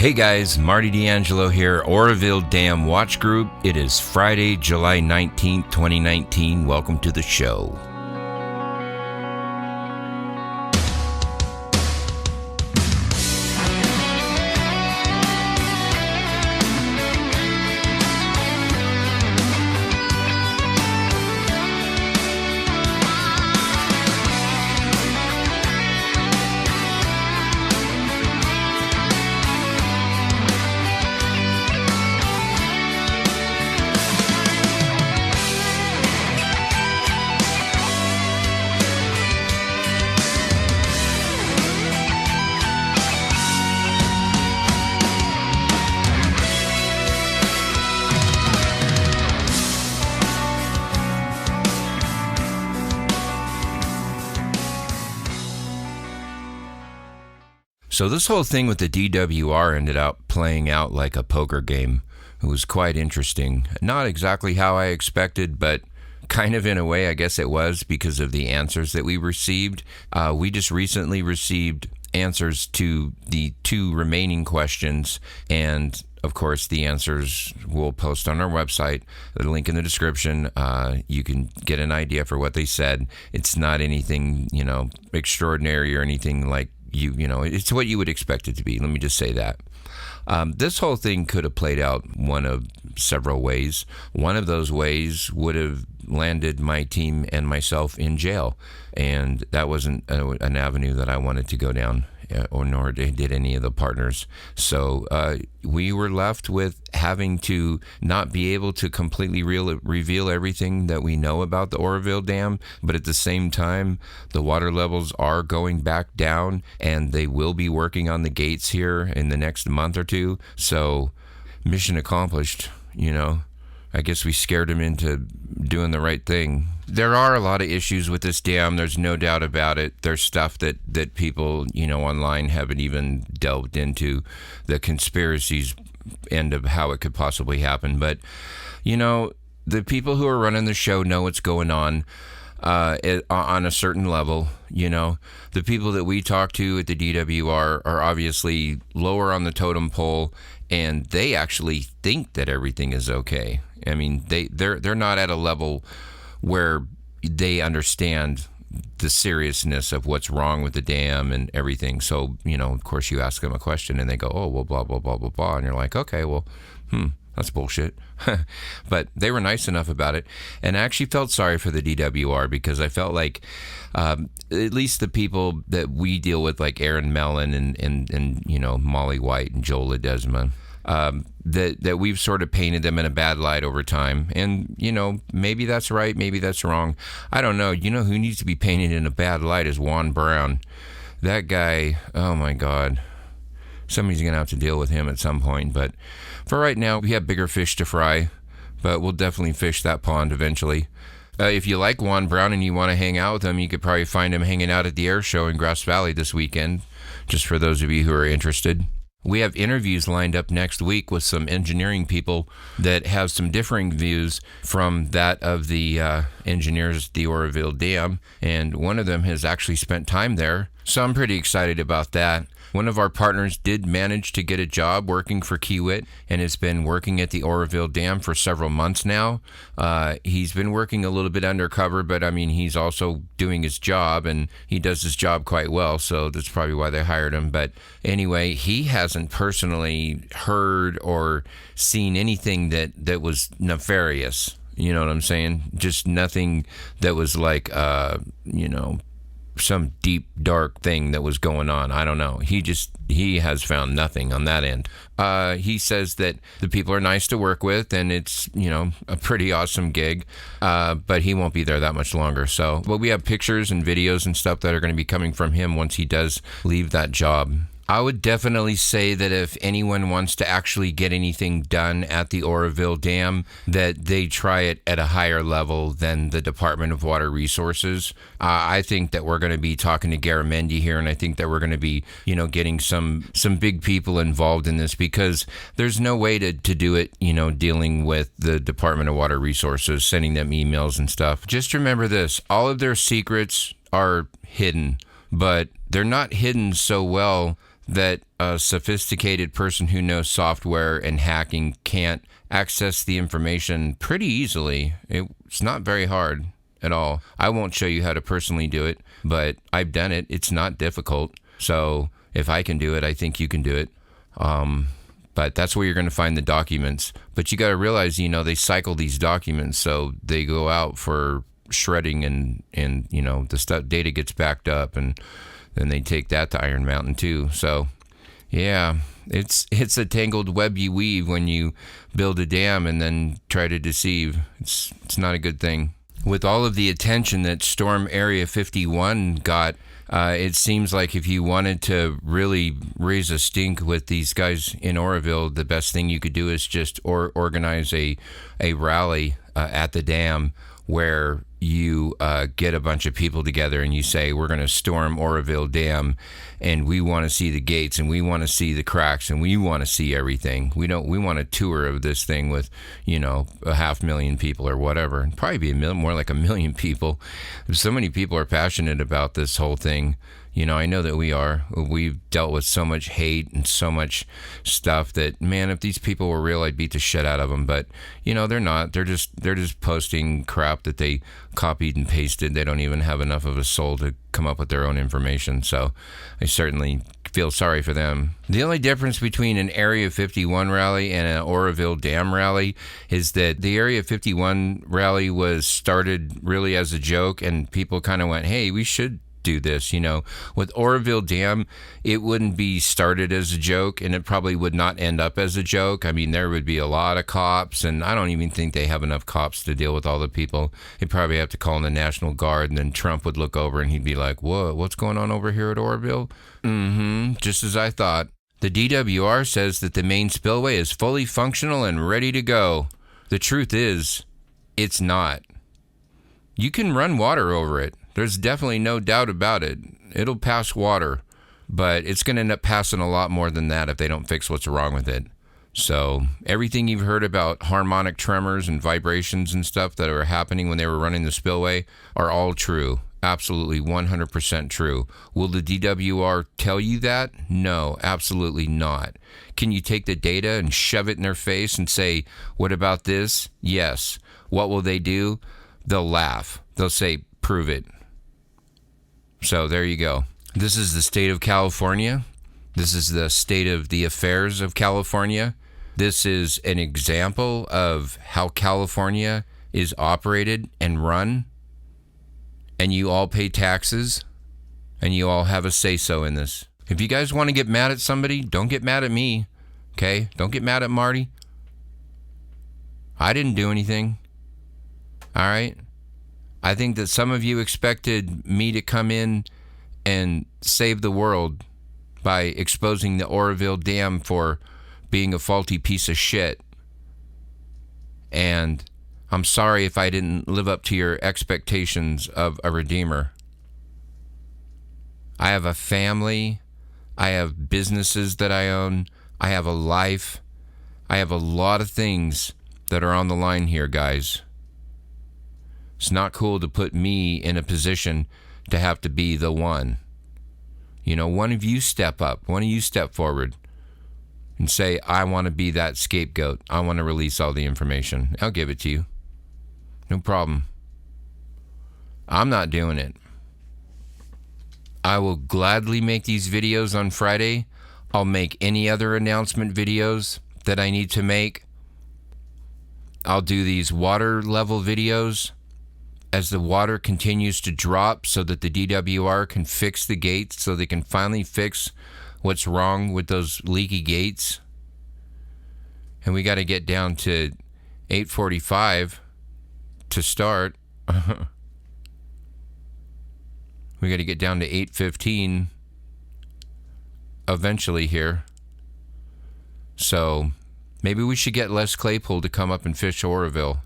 Hey guys, Marty D'Angelo here, Oroville Dam Watch Group. It is Friday, July 19th, 2019. Welcome to the show. So this whole thing with the DWR ended up playing out like a poker game. It was quite interesting. Not exactly how I expected, but kind of in a way, I guess it was because of the answers that we received. We just recently received answers to the two remaining questions, and of course, the answers we'll post on our website. The link in the description. You can get an idea for what they said. It's not anything, extraordinary or anything like it's what you would expect it to be. Let me just say that. This whole thing could have played out one of several ways. One of those ways would have landed my team and myself in jail, and that wasn't an avenue that I wanted to go down, or nor did any of the partners. So we were left with having to not be able to completely reveal everything that we know about the Oroville Dam, but at the same time, the water levels are going back down, and they will be working on the gates here in the next month or two. So mission accomplished, I guess we scared him into doing the right thing. There are a lot of issues with this dam. There's no doubt about it. There's stuff that people, online haven't even delved into, the conspiracies end of how it could possibly happen. But, the people who are running the show know what's going on a certain level. The people that we talk to at the DWR are obviously lower on the totem pole, and they actually think that everything is okay. I mean, they're not at a level where they understand the seriousness of what's wrong with the dam and everything. So, of course, you ask them a question and they go, oh, well, blah, blah, blah, blah, blah. And you're like, okay, well, that's bullshit. But they were nice enough about it. And I actually felt sorry for the DWR because I felt like at least the people that we deal with, like Aaron Mellon and Molly White and Joel Ledesma, that we've sort of painted them in a bad light over time. And, maybe that's right, maybe that's wrong. I don't know. Who needs to be painted in a bad light is Juan Brown. That guy, oh my God. Somebody's going to have to deal with him at some point. But for right now, we have bigger fish to fry. But we'll definitely fish that pond eventually. If you like Juan Brown and you want to hang out with him, you could probably find him hanging out at the air show in Grass Valley this weekend, just for those of you who are interested. We have interviews lined up next week with some engineering people that have some differing views from that of the engineers at the Oroville Dam, and one of them has actually spent time there, so I'm pretty excited about that. One of our partners did manage to get a job working for Kiewit and has been working at the Oroville Dam for several months now. He's been working a little bit undercover, but he's also doing his job, and he does his job quite well, so that's probably why they hired him. But anyway, he hasn't personally heard or seen anything that was nefarious. You know what I'm saying? Just nothing that was like, some deep, dark thing that was going on. I don't know. He has found nothing on that end. He says that the people are nice to work with, and it's, a pretty awesome gig, but he won't be there that much longer. So, we have pictures and videos and stuff that are going to be coming from him once he does leave that job. I would definitely say that if anyone wants to actually get anything done at the Oroville Dam, that they try it at a higher level than the Department of Water Resources. I think that we're going to be talking to Garamendi here, and I think that we're going to be, getting some big people involved in this, because there's no way to do it, dealing with the Department of Water Resources, sending them emails and stuff. Just remember this, all of their secrets are hidden, but they're not hidden so well that a sophisticated person who knows software and hacking can't access the information pretty easily. It's not very hard at all. I won't show you how to personally do it, but I've done it. It's not difficult. So if I can do it, I think you can do it. But that's where you're going to find the documents. But you got to realize, they cycle these documents, so they go out for shredding, and the data gets backed up, and then they take that to Iron Mountain too. So yeah, it's a tangled web you weave when you build a dam and then try to deceive. It's not a good thing. With all of the attention that Storm Area 51 got, it seems like if you wanted to really raise a stink with these guys in Oroville, the best thing you could do is just organize a rally at the dam where you get a bunch of people together and you say, we're going to storm Oroville Dam, and we want to see the gates, and we want to see the cracks, and we want to see everything. We want a tour of this thing with, 500,000 people or whatever. And probably be more like 1 million people. So many people are passionate about this whole thing. I know that we are. We've dealt with so much hate and so much stuff that, man, if these people were real, I'd beat the shit out of them. But, they're not. They're just posting crap that they copied and pasted. They don't even have enough of a soul to come up with their own information. So I certainly feel sorry for them. The only difference between an Area 51 rally and an Oroville Dam rally is that the Area 51 rally was started really as a joke, and people kind of went, hey, we should do this. With Oroville Dam, it wouldn't be started as a joke, and it probably would not end up as a joke. I mean, there would be a lot of cops, and I don't even think they have enough cops to deal with all the people. They'd probably have to call in the National Guard, and then Trump would look over and he'd be like, whoa, what's going on over here at Oroville? Just as I thought. The DWR says that the main spillway is fully functional and ready to go. The truth is, it's not. You can run water over it. There's definitely no doubt about it. It'll pass water, but it's going to end up passing a lot more than that if they don't fix what's wrong with it. So everything you've heard about harmonic tremors and vibrations and stuff that are happening when they were running the spillway are all true. Absolutely 100% true. Will the DWR tell you that? No, absolutely not. Can you take the data and shove it in their face and say, what about this? Yes. What will they do? They'll laugh. They'll say, prove it. So there you go. This is the state of California. This is the state of the affairs of California. This is an example of how California is operated and run. And you all pay taxes. And you all have a say-so in this. If you guys want to get mad at somebody, don't get mad at me. Okay? Don't get mad at Marty. I didn't do anything. All right? I think that some of you expected me to come in and save the world by exposing the Oroville Dam for being a faulty piece of shit. And I'm sorry if I didn't live up to your expectations of a redeemer. I have a family. I have businesses that I own. I have a life. I have a lot of things that are on the line here, guys. It's not cool to put me in a position to have to be the one. One of you step up. One of you step forward and say, I want to be that scapegoat. I want to release all the information. I'll give it to you. No problem. I'm not doing it. I will gladly make these videos on Friday. I'll make any other announcement videos that I need to make. I'll do these water level videos as the water continues to drop so that the DWR can fix the gates, so they can finally fix what's wrong with those leaky gates. And we got to get down to 8:45 to start. We got to get down to 8:15 eventually here. So maybe we should get Les Claypool to come up and fish Oroville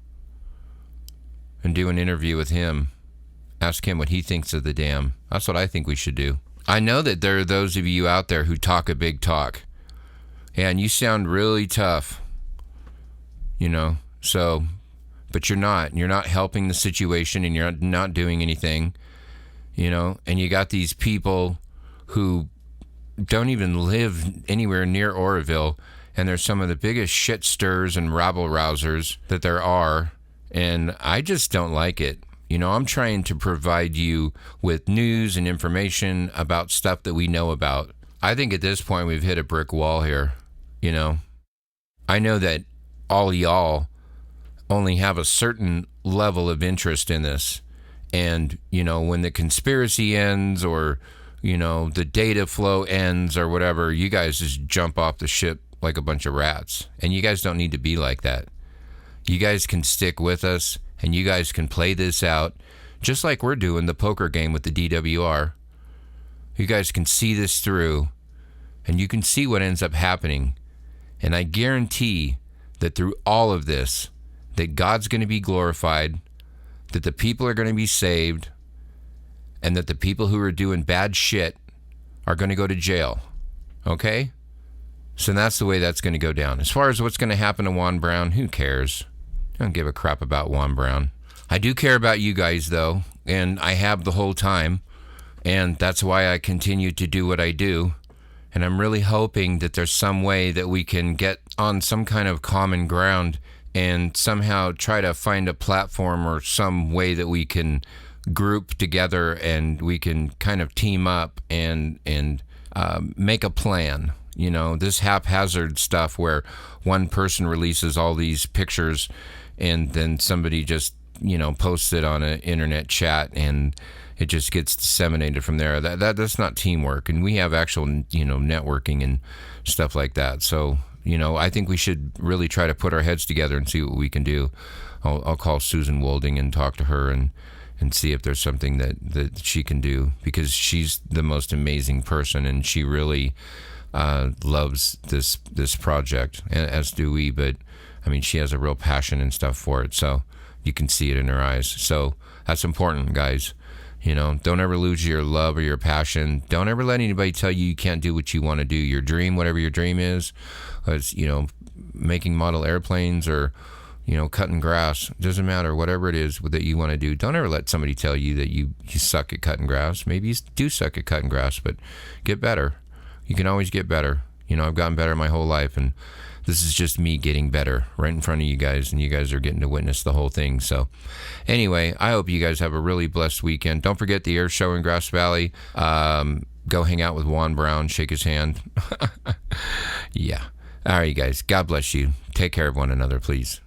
and do an interview with him. Ask him what he thinks of the dam. That's what I think we should do. I know that there are those of you out there who talk a big talk. And you sound really tough. But you're not. You're not helping the situation, and you're not doing anything. And you got these people who don't even live anywhere near Oroville, and they're some of the biggest shit stirrers and rabble rousers that there are, and I just don't like it. I'm trying to provide you with news and information about stuff that we know about. I think at this point we've hit a brick wall here, I know that all y'all only have a certain level of interest in this. And, when the conspiracy ends or, the data flow ends or whatever, you guys just jump off the ship like a bunch of rats. And you guys don't need to be like that. You guys can stick with us and you guys can play this out just like we're doing the poker game with the DWR. You guys can see this through and you can see what ends up happening. And I guarantee that through all of this, that God's going to be glorified, that the people are going to be saved, and that the people who are doing bad shit are going to go to jail. Okay? So that's the way that's going to go down. As far as what's going to happen to Juan Brown, who cares? I don't give a crap about Juan Brown. I do care about you guys, though, and I have the whole time, and that's why I continue to do what I do. And I'm really hoping that there's some way that we can get on some kind of common ground and somehow try to find a platform or some way that we can group together and we can kind of team up and make a plan. This haphazard stuff where one person releases all these pictures and then somebody just, posts it on an internet chat and it just gets disseminated from there. That's not teamwork. And we have actual, networking and stuff like that. So, I think we should really try to put our heads together and see what we can do. I'll call Susan Wolding and talk to her and see if there's something that she can do, because she's the most amazing person and she really loves this project, as do we. But, she has a real passion and stuff for it. So you can see it in her eyes. So that's important, guys. Don't ever lose your love or your passion. Don't ever let anybody tell you can't do what you want to do. Your dream, whatever your dream is, making model airplanes or, cutting grass. Doesn't matter, whatever it is that you want to do. Don't ever let somebody tell you that you suck at cutting grass. Maybe you do suck at cutting grass, but get better. You can always get better. I've gotten better my whole life, and this is just me getting better right in front of you guys, and you guys are getting to witness the whole thing. So anyway, I hope you guys have a really blessed weekend. Don't forget the air show in Grass Valley. Go hang out with Juan Brown, shake his hand. Yeah. All right, you guys. God bless you. Take care of one another, please.